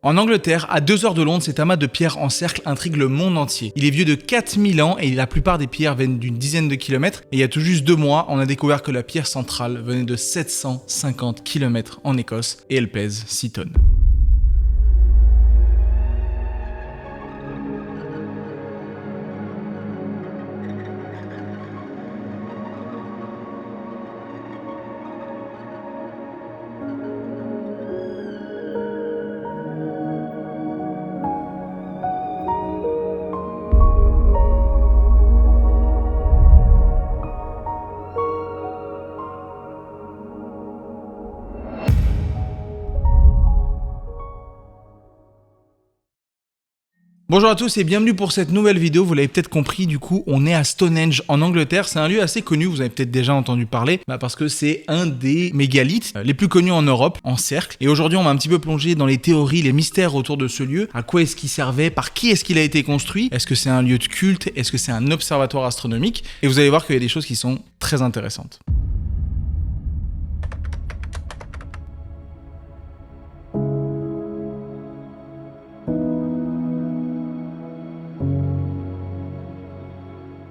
En Angleterre, à 2 heures de Londres, cet amas de pierres en cercle intrigue le monde entier. Il est vieux de 4000 ans et la plupart des pierres viennent d'une dizaine de kilomètres. Et il y a tout juste 2 mois, on a découvert que la pierre centrale venait de 750 km en Écosse et elle pèse 6 tonnes. Bonjour à tous et bienvenue pour cette nouvelle vidéo. Vous l'avez peut-être compris, du coup, on est à Stonehenge en Angleterre. C'est un lieu assez connu, vous avez peut-être déjà entendu parler, parce que c'est un des mégalithes les plus connus en Europe, en cercle. Et aujourd'hui, on va un petit peu plonger dans les théories, les mystères autour de ce lieu. À quoi est-ce qu'il servait? Par qui est-ce qu'il a été construit? Est-ce que c'est un lieu de culte? Est-ce que c'est un observatoire astronomique? Et vous allez voir qu'il y a des choses qui sont très intéressantes.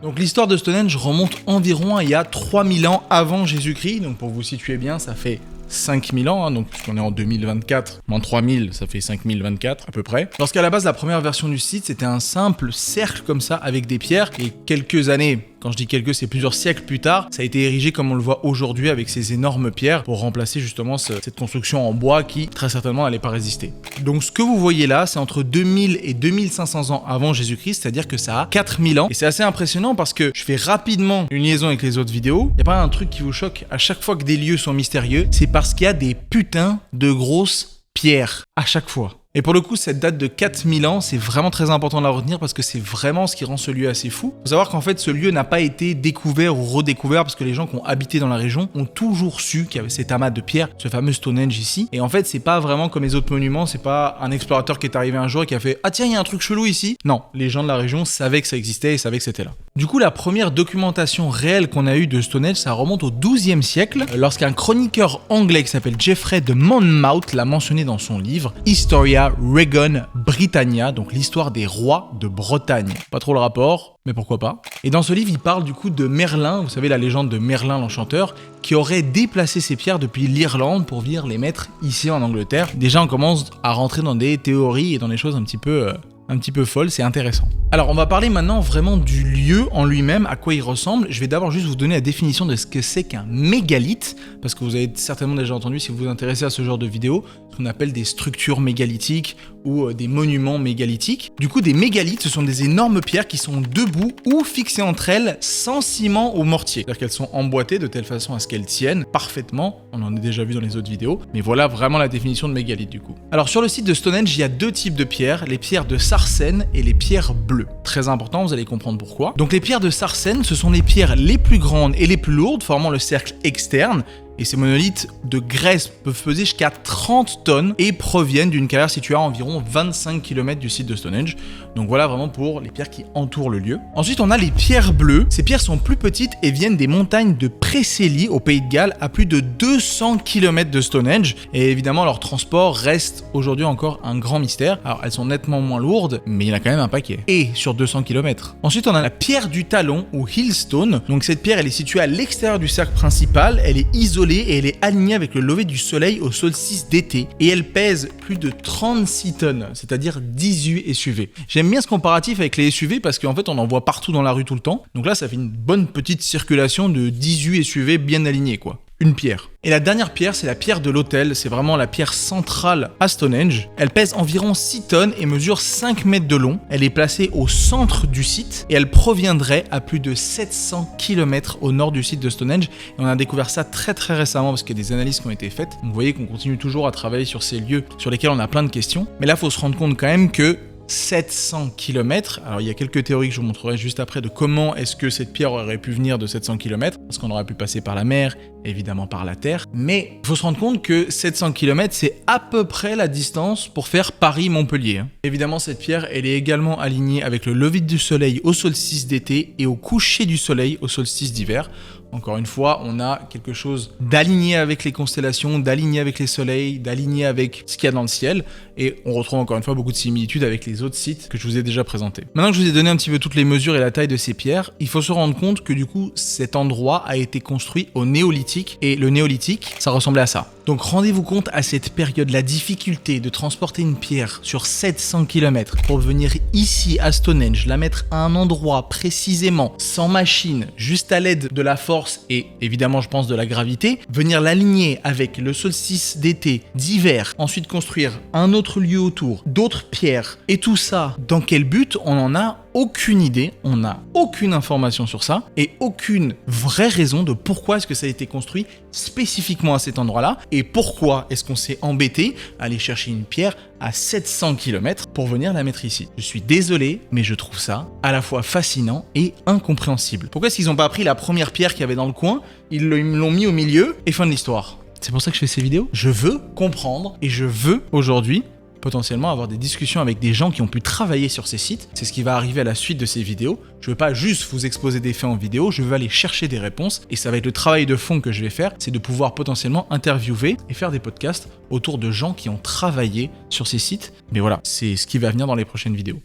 Donc l'histoire de Stonehenge remonte environ à il y a 3000 ans avant Jésus-Christ. Donc pour vous situer bien, ça fait 5000 ans, donc puisqu'on est en 2024, moins 3000, ça fait 5024 à peu près. Lorsqu'à la base, la première version du site, c'était un simple cercle comme ça, avec des pierres, et quelques années, quand je dis quelques, c'est plusieurs siècles plus tard, ça a été érigé comme on le voit aujourd'hui avec ces énormes pierres pour remplacer justement cette construction en bois qui très certainement n'allait pas résister. Donc ce que vous voyez là, c'est entre 2000 et 2500 ans avant Jésus-Christ, c'est-à-dire que ça a 4000 ans. Et c'est assez impressionnant parce que je fais rapidement une liaison avec les autres vidéos. Il n'y a pas un truc qui vous choque à chaque fois que des lieux sont mystérieux, c'est parce qu'il y a des putains de grosses pierres à chaque fois. Et pour le coup, cette date de 4000 ans, c'est vraiment très important de la retenir parce que c'est vraiment ce qui rend ce lieu assez fou. Il faut savoir qu'en fait, ce lieu n'a pas été découvert ou redécouvert parce que les gens qui ont habité dans la région ont toujours su qu'il y avait cet amas de pierres, ce fameux Stonehenge ici. Et en fait, c'est pas vraiment comme les autres monuments, c'est pas un explorateur qui est arrivé un jour et qui a fait « Ah tiens, il y a un truc chelou ici !» Non, les gens de la région savaient que ça existait et savaient que c'était là. Du coup, la première documentation réelle qu'on a eue de Stonehenge, ça remonte au XIIe siècle, lorsqu'un chroniqueur anglais qui s'appelle Geoffrey de Monmouth l'a mentionné dans son livre Historia Regum Britannia, donc l'histoire des rois de Bretagne. Pas trop le rapport, mais pourquoi pas. Et dans ce livre, il parle du coup de Merlin, vous savez la légende de Merlin l'Enchanteur, qui aurait déplacé ses pierres depuis l'Irlande pour venir les mettre ici en Angleterre. Déjà, on commence à rentrer dans des théories et dans des choses un petit peu folle, c'est intéressant. Alors on va parler maintenant vraiment du lieu en lui-même, à quoi il ressemble. Je vais d'abord juste vous donner la définition de ce que c'est qu'un mégalithe, parce que vous avez certainement déjà entendu, si vous vous intéressez à ce genre de vidéos, ce qu'on appelle des structures mégalithiques ou des monuments mégalithiques. Du coup, des mégalithes, ce sont des énormes pierres qui sont debout ou fixées entre elles sans ciment ou mortier. C'est-à-dire qu'elles sont emboîtées de telle façon à ce qu'elles tiennent parfaitement. On en a déjà vu dans les autres vidéos, mais voilà vraiment la définition de mégalithe du coup. Alors sur le site de Stonehenge, il y a deux types de pierres, les pierres de Sarcène et les pierres bleues. Très important, vous allez comprendre pourquoi. Donc les pierres de Sarcène, ce sont les pierres les plus grandes et les plus lourdes, formant le cercle externe. Et ces monolithes de Grèce peuvent peser jusqu'à 30 tonnes et proviennent d'une carrière située à environ 25 km du site de Stonehenge. Donc voilà vraiment pour les pierres qui entourent le lieu. Ensuite, on a les pierres bleues. Ces pierres sont plus petites et viennent des montagnes de Preseli au Pays de Galles, à plus de 200 km de Stonehenge. Et évidemment, leur transport reste aujourd'hui encore un grand mystère. Alors, elles sont nettement moins lourdes, mais il y en a quand même un paquet. Et sur 200 km. Ensuite, on a la pierre du talon ou Hillstone. Donc cette pierre, elle est située à l'extérieur du cercle principal. Elle est isolée et elle est alignée avec le lever du soleil au solstice d'été. Et elle pèse plus de 36 tonnes, c'est-à-dire 18 SUV. J'aime bien ce comparatif avec les SUV parce qu'en fait on en voit partout dans la rue tout le temps. Donc là ça fait une bonne petite circulation de 18 SUV bien alignés quoi. Une pierre. Et la dernière pierre, c'est la pierre de l'autel, c'est vraiment la pierre centrale à Stonehenge. Elle pèse environ 6 tonnes et mesure 5 mètres de long. Elle est placée au centre du site et elle proviendrait à plus de 700 km au nord du site de Stonehenge. Et on a découvert ça très récemment parce qu'il y a des analyses qui ont été faites. Donc vous voyez qu'on continue toujours à travailler sur ces lieux sur lesquels on a plein de questions. Mais là, il faut se rendre compte quand même que 700 km. Alors il y a quelques théories que je vous montrerai juste après de comment est-ce que cette pierre aurait pu venir de 700 km, parce qu'on aurait pu passer par la mer, évidemment par la terre, mais il faut se rendre compte que 700 km, c'est à peu près la distance pour faire Paris-Montpellier. Évidemment, cette pierre, elle est également alignée avec le lever du soleil au solstice d'été et au coucher du soleil au solstice d'hiver. Encore une fois, on a quelque chose d'aligné avec les constellations, d'aligné avec les soleils, d'aligné avec ce qu'il y a dans le ciel. Et on retrouve encore une fois beaucoup de similitudes avec les autres sites que je vous ai déjà présentés. Maintenant que je vous ai donné un petit peu toutes les mesures et la taille de ces pierres, il faut se rendre compte que du coup, cet endroit a été construit au néolithique. Et le néolithique, ça ressemblait à ça. Donc rendez-vous compte à cette période, la difficulté de transporter une pierre sur 700 km pour venir ici à Stonehenge, la mettre à un endroit précisément, sans machine, juste à l'aide de la force et évidemment je pense de la gravité, venir l'aligner avec le solstice d'été, d'hiver, ensuite construire un autre lieu autour, d'autres pierres, et tout ça, dans quel but? On en a aucune idée, on n'a aucune information sur ça et aucune vraie raison de pourquoi est-ce que ça a été construit spécifiquement à cet endroit-là et pourquoi est-ce qu'on s'est embêté à aller chercher une pierre à 700 km pour venir la mettre ici. Je suis désolé, mais je trouve ça à la fois fascinant et incompréhensible. Pourquoi est-ce qu'ils n'ont pas pris la première pierre qu'il y avait dans le coin, ils l'ont mis au milieu et fin de l'histoire? C'est pour ça que je fais ces vidéos. Je veux comprendre et je veux aujourd'hui potentiellement avoir des discussions avec des gens qui ont pu travailler sur ces sites. C'est ce qui va arriver à la suite de ces vidéos. Je veux pas juste vous exposer des faits en vidéo, je veux aller chercher des réponses et ça va être le travail de fond que je vais faire, c'est de pouvoir potentiellement interviewer et faire des podcasts autour de gens qui ont travaillé sur ces sites. Mais voilà, c'est ce qui va venir dans les prochaines vidéos.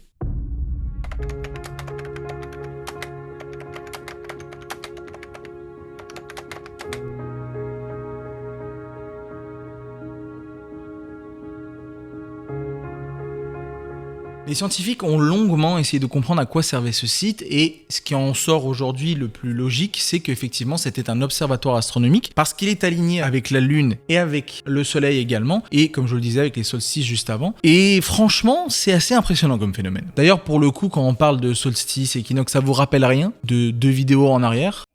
Les scientifiques ont longuement essayé de comprendre à quoi servait ce site et ce qui en sort aujourd'hui le plus logique, c'est qu'effectivement c'était un observatoire astronomique parce qu'il est aligné avec la Lune et avec le Soleil également et comme je le disais avec les solstices juste avant. Et franchement, c'est assez impressionnant comme phénomène. D'ailleurs pour le coup, quand on parle de solstice, équinoxe, ça vous rappelle rien de 2 vidéos en arrière?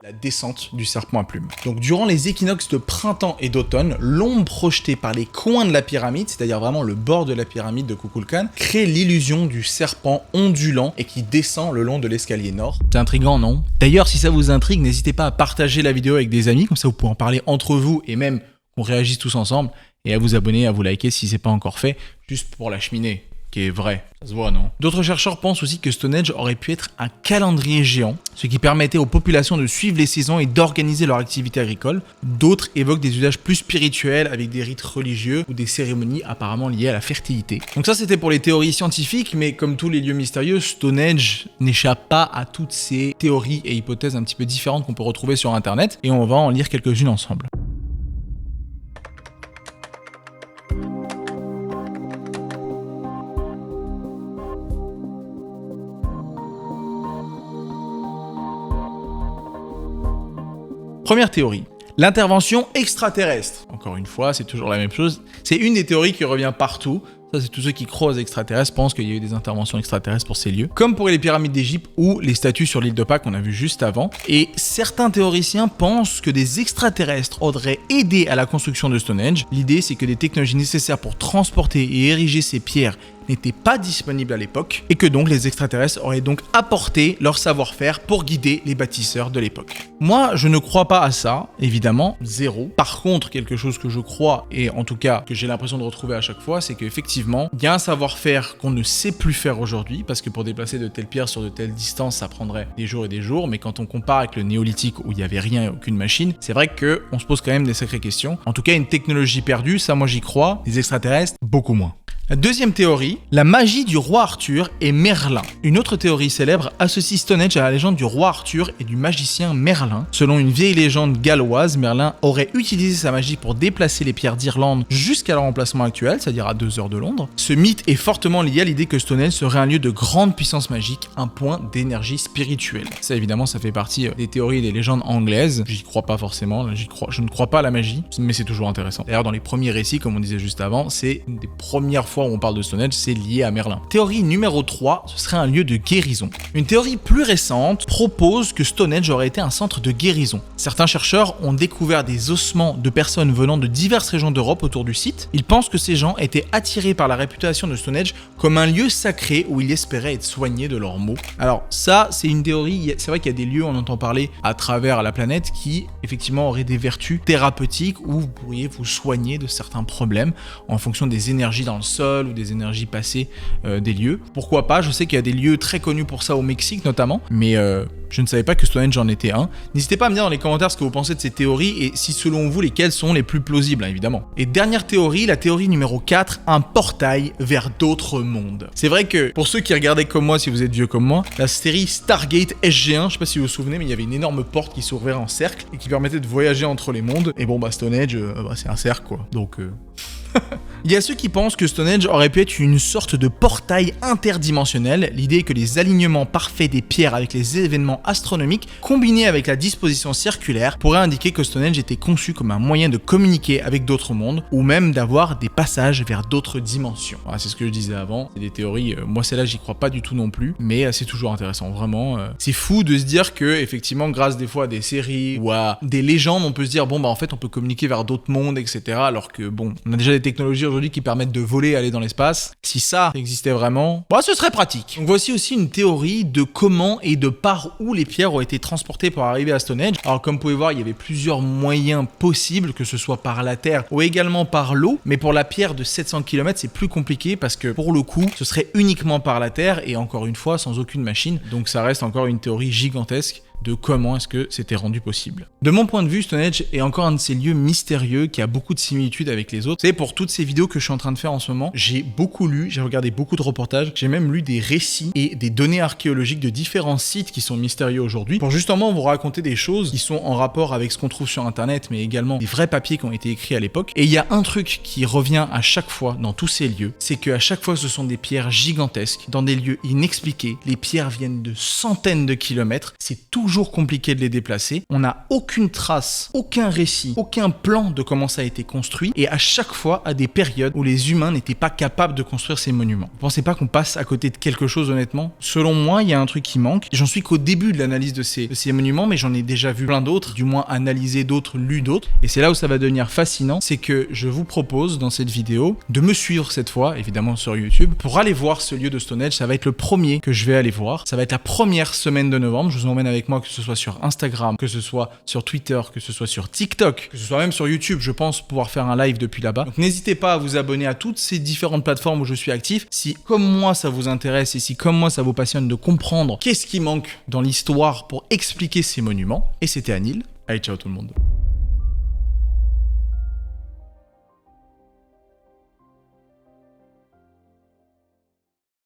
La descente du serpent à plumes. Donc durant les équinoxes de printemps et d'automne, l'ombre projetée par les coins de la pyramide, c'est-à-dire vraiment le bord de la pyramide de Kukulkan, crée l'illusion du serpent ondulant et qui descend le long de l'escalier nord. C'est intriguant, non? D'ailleurs, si ça vous intrigue, n'hésitez pas à partager la vidéo avec des amis, comme ça vous pouvez en parler entre vous et même qu'on réagisse tous ensemble, et à vous abonner, à vous liker si c'est pas encore fait, juste pour la cheminée. Qui est vrai, ça se voit, non? D'autres chercheurs pensent aussi que Stonehenge aurait pu être un calendrier géant, ce qui permettait aux populations de suivre les saisons et d'organiser leur activité agricole. D'autres évoquent des usages plus spirituels avec des rites religieux ou des cérémonies apparemment liées à la fertilité. Donc ça c'était pour les théories scientifiques, mais comme tous les lieux mystérieux, Stonehenge n'échappe pas à toutes ces théories et hypothèses un petit peu différentes qu'on peut retrouver sur internet, et on va en lire quelques-unes ensemble. Première théorie, l'intervention extraterrestre. Encore une fois, c'est toujours la même chose. C'est une des théories qui revient partout. Ça, c'est tous ceux qui croient aux extraterrestres pensent qu'il y a eu des interventions extraterrestres pour ces lieux. Comme pour les pyramides d'Égypte ou les statues sur l'île de Pâques qu'on a vu juste avant. Et certains théoriciens pensent que des extraterrestres auraient aidé à la construction de Stonehenge. L'idée, c'est que des technologies nécessaires pour transporter et ériger ces pierres n'étaient pas disponibles à l'époque et que donc les extraterrestres auraient donc apporté leur savoir-faire pour guider les bâtisseurs de l'époque. Moi, je ne crois pas à ça, évidemment, zéro. Par contre, quelque chose que je crois, et en tout cas que j'ai l'impression de retrouver à chaque fois, c'est qu'effectivement, il y a un savoir-faire qu'on ne sait plus faire aujourd'hui, parce que pour déplacer de telles pierres sur de telles distances, ça prendrait des jours et des jours, mais quand on compare avec le néolithique où il n'y avait rien et aucune machine, c'est vrai qu'on se pose quand même des sacrées questions. En tout cas, une technologie perdue, ça moi j'y crois, les extraterrestres, beaucoup moins. La deuxième théorie, la magie du roi Arthur et Merlin. Une autre théorie célèbre associe Stonehenge à la légende du roi Arthur et du magicien Merlin. Selon une vieille légende galloise, Merlin aurait utilisé sa magie pour déplacer les pierres d'Irlande jusqu'à leur emplacement actuel, c'est-à-dire à 2 heures de Londres. Ce mythe est fortement lié à l'idée que Stonehenge serait un lieu de grande puissance magique, un point d'énergie spirituelle. Ça évidemment, ça fait partie des théories et des légendes anglaises. J'y crois pas forcément, je ne crois pas à la magie, mais c'est toujours intéressant. D'ailleurs, dans les premiers récits, comme on disait juste avant, c'est une des premières fois fois où on parle de Stonehenge, c'est lié à Merlin. Théorie numéro 3, ce serait un lieu de guérison. Une théorie plus récente propose que Stonehenge aurait été un centre de guérison. Certains chercheurs ont découvert des ossements de personnes venant de diverses régions d'Europe autour du site. Ils pensent que ces gens étaient attirés par la réputation de Stonehenge comme un lieu sacré où ils espéraient être soignés de leurs maux. Alors ça, c'est une théorie, c'est vrai qu'il y a des lieux, on entend parler à travers la planète, qui effectivement auraient des vertus thérapeutiques où vous pourriez vous soigner de certains problèmes en fonction des énergies dans le sol ou des énergies passées des lieux. Pourquoi pas, je sais qu'il y a des lieux très connus pour ça au Mexique notamment, mais je ne savais pas que Stonehenge en était un. N'hésitez pas à me dire dans les commentaires ce que vous pensez de ces théories et si selon vous lesquelles sont les plus plausibles, hein, évidemment. Et dernière théorie, la théorie numéro 4, un portail vers d'autres mondes. C'est vrai que pour ceux qui regardaient comme moi, si vous êtes vieux comme moi, la série Stargate SG1, je sais pas si vous vous souvenez, mais il y avait une énorme porte qui s'ouvrait en cercle et qui permettait de voyager entre les mondes. Et bon, bah Stonehenge, c'est un cercle quoi. Donc... Il y a ceux qui pensent que Stonehenge aurait pu être une sorte de portail interdimensionnel. L'idée est que les alignements parfaits des pierres avec les événements astronomiques, combinés avec la disposition circulaire, pourraient indiquer que Stonehenge était conçu comme un moyen de communiquer avec d'autres mondes, ou même d'avoir des passages vers d'autres dimensions. Voilà, c'est ce que je disais avant, c'est des théories, moi celle-là j'y crois pas du tout non plus, mais c'est toujours intéressant, vraiment. C'est fou de se dire que, effectivement, grâce des fois à des séries ou à des légendes, on peut se dire, bon bah en fait on peut communiquer vers d'autres mondes, etc. Alors que bon, on a déjà des technologies aujourd'hui qui permettent de voler et aller dans l'espace. Si ça existait vraiment, bah, ce serait pratique. Donc voici aussi une théorie de comment et de par où les pierres ont été transportées pour arriver à Stonehenge. Alors comme vous pouvez voir, il y avait plusieurs moyens possibles, que ce soit par la terre ou également par l'eau, mais pour la pierre de 700 km, c'est plus compliqué parce que pour le coup, ce serait uniquement par la terre et encore une fois, sans aucune machine. Donc ça reste encore une théorie gigantesque de comment est-ce que c'était rendu possible. De mon point de vue, Stonehenge est encore un de ces lieux mystérieux qui a beaucoup de similitudes avec les autres. Vous savez, pour toutes ces vidéos que je suis en train de faire en ce moment, j'ai beaucoup lu, j'ai regardé beaucoup de reportages, j'ai même lu des récits et des données archéologiques de différents sites qui sont mystérieux aujourd'hui pour justement vous raconter des choses qui sont en rapport avec ce qu'on trouve sur internet, mais également des vrais papiers qui ont été écrits à l'époque. Et il y a un truc qui revient à chaque fois dans tous ces lieux, c'est qu'à chaque fois ce sont des pierres gigantesques, dans des lieux inexpliqués, les pierres viennent de centaines de kilomètres, c'est toujours compliqué de les déplacer. On n'a aucune trace, aucun récit, aucun plan de comment ça a été construit et à chaque fois à des périodes où les humains n'étaient pas capables de construire ces monuments. Vous pensez pas qu'on passe à côté de quelque chose honnêtement? Selon moi, il y a un truc qui manque. J'en suis qu'au début de l'analyse de ces monuments, mais j'en ai déjà vu plein d'autres, du moins analysé d'autres, lu d'autres. Et c'est là où ça va devenir fascinant, c'est que je vous propose dans cette vidéo de me suivre cette fois, évidemment sur YouTube, pour aller voir ce lieu de Stonehenge. Ça va être le premier que je vais aller voir. Ça va être la première semaine de novembre. Je vous emmène avec moi, que ce soit sur Instagram, que ce soit sur Twitter, que ce soit sur TikTok, que ce soit même sur YouTube, je pense pouvoir faire un live depuis là-bas. Donc n'hésitez pas à vous abonner à toutes ces différentes plateformes où je suis actif. Si comme moi ça vous intéresse et si comme moi ça vous passionne de comprendre qu'est-ce qui manque dans l'histoire pour expliquer ces monuments. Et c'était Anil. Allez, ciao tout le monde.